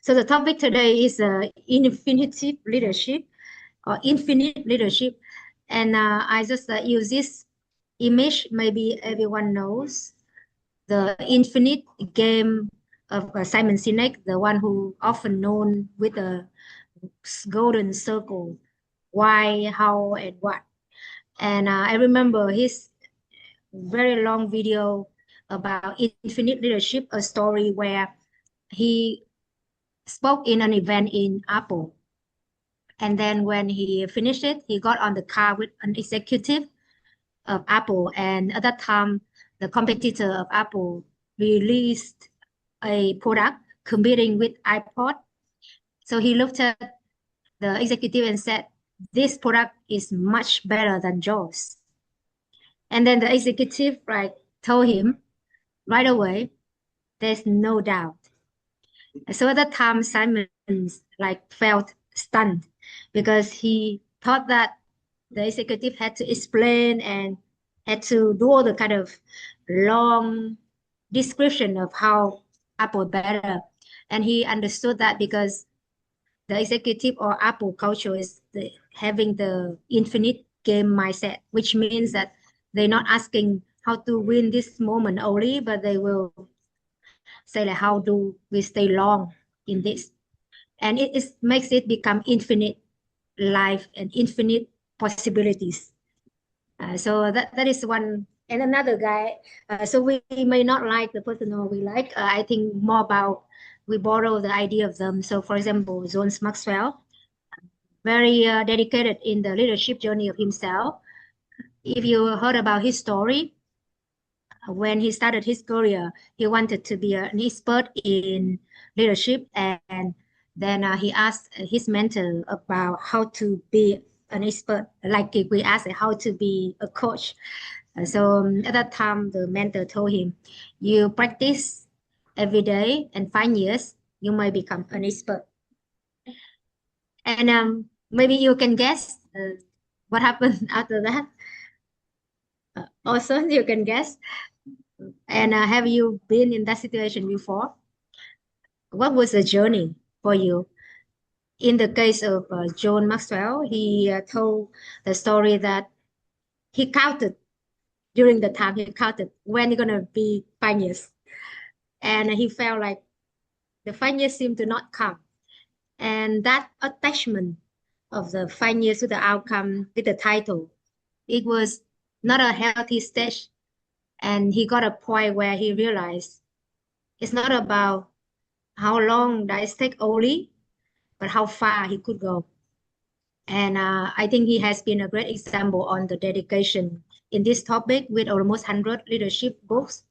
So the topic today is infinitive leadership or infinite leadership. And I just use this image. Maybe everyone knows the infinite game of Simon Sinek, the one who often known with the golden circle, why, how, and what. And I remember his very long video about infinite leadership, a story where he spoke in an event in Apple. And then when he finished it, he got on the car with an executive of Apple. And at that time, the competitor of Apple released a product competing with iPod. So he looked at the executive and said, "This product is much better than yours." And then the executive told him right away, "There's no doubt." So at that time, Simon felt stunned because he thought that the executive had to explain and had to do all the kind of long description of how Apple better. And he understood that because the executive or Apple culture is having the infinite game mindset, which means that they're not asking how to win this moment only, but they will say like how do we stay long in this. And makes it become infinite life and infinite possibilities. So that is one. And another guy, so we may not like the person or we like. I think more about we borrow the idea of them. So for example, John Maxwell, very dedicated in the leadership journey of himself. If you heard about his story, when he started his career, he wanted to be an expert in leadership, and then he asked his mentor about how to be an expert, like if we asked how to be a coach. At that time, the mentor told him, "You practice every day, and 5 years, you may become an expert." And maybe you can guess what happened after that. Also, you can guess. And have you been in that situation before? What was the journey for you? In the case of John Maxwell, he told the story that he counted during the time he counted when it's gonna be 5 years, and he felt like the 5 years seemed to not come, and that attachment of the 5 years to the outcome with the title, it was not a healthy stage, and he got a point where he realized it's not about how long that it take only, but how far he could go. And I think he has been a great example on the dedication in this topic with almost 100 leadership books.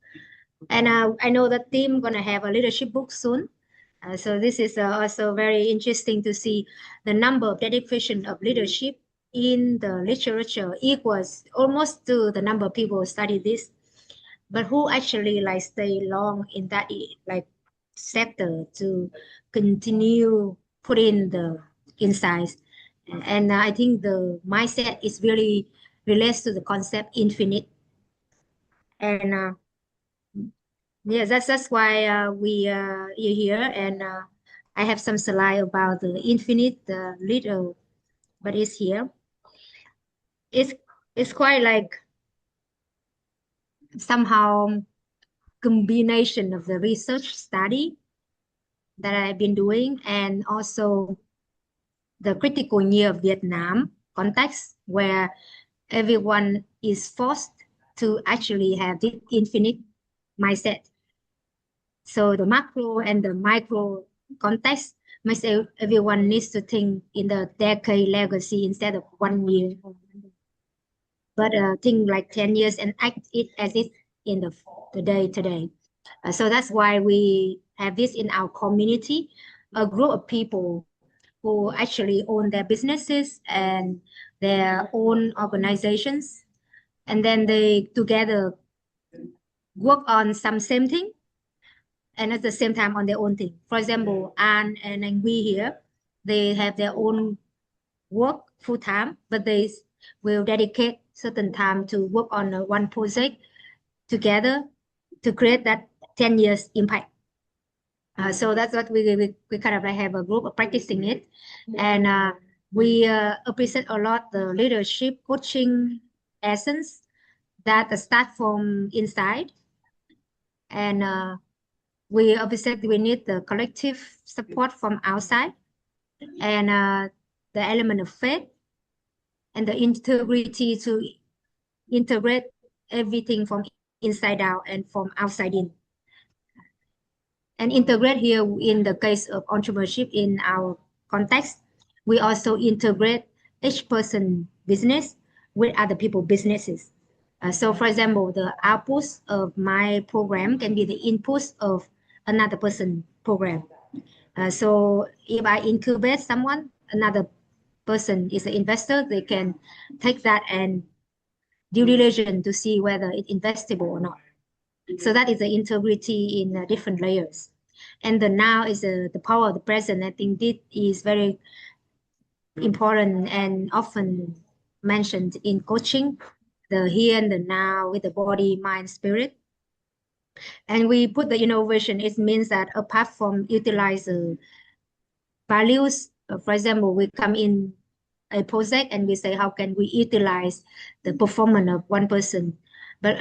And I know that team gonna have a leadership book soon. So this is also very interesting to see the number of dedication of leadership in the literature equals almost to the number of people who study this. But who actually stay long in that sector to continue put in the insights. And I think the mindset is really relates to the concept infinite. And yeah, that's why we you're here. And I have some slide about the infinite, the little, but it's here. It's it's quite like somehow combination of the research study that I've been doing and also the critical year Vietnam context where everyone is forced to actually have this infinite mindset. So the macro and the micro context makes everyone needs to think in the decade legacy instead of 1 year, but think like 10 years and act it as it in the day today. So that's why we have this in our community, a group of people who actually own their businesses and their own organizations. And then they together work on some same thing and at the same time on their own thing. For example, Anne and we here, they have their own work full time, but they will dedicate certain time to work on one project together to create that 10 years impact. So that's what we kind of like have a group of practicing it, and we appreciate a lot the leadership coaching essence that start from inside, and we appreciate we need the collective support from outside, and the element of faith and the integrity to integrate everything from inside out and from outside in. And integrate here in the case of entrepreneurship in our context, we also integrate each person business with other people businesses. So for example, the outputs of my program can be the inputs of another person program. So if I incubate someone, another person is an investor, they can take that and due diligence to see whether it's investable or not. So that is the integrity in different layers. And the now is the power of the present. I think this is very important and often mentioned in coaching, the here and the now with the body, mind, spirit. And we put the innovation, it means that apart from utilize values, for example, we come in a project and we say, how can we utilize the performance of one person? But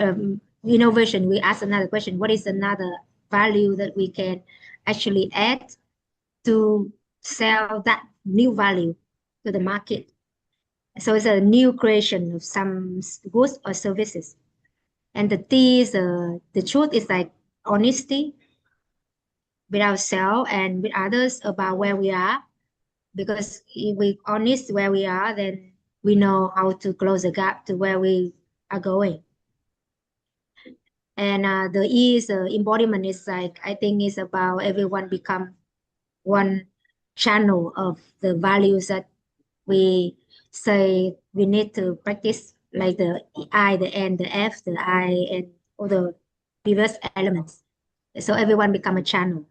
innovation, we ask another question, what is another value that we can actually add to sell that new value to the market? So it's a new creation of some goods or services. And the T is the truth is like honesty with ourselves and with others about where we are. Because if we're honest where we are, then we know how to close the gap to where we are going. And the E is embodiment is like, I think it's about everyone become one channel of the values that we say we need to practice, like the I, the N, the F, the I, and all the previous elements. So everyone become a channel.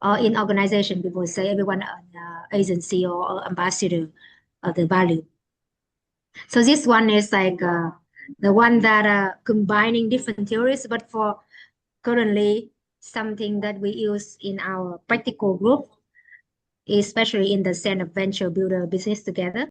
Or in organization, people say everyone an agency or ambassador of the value. So this one is like the one that combining different theories, but for currently something that we use in our practical group, especially in the Center of Venture Builder Business Together.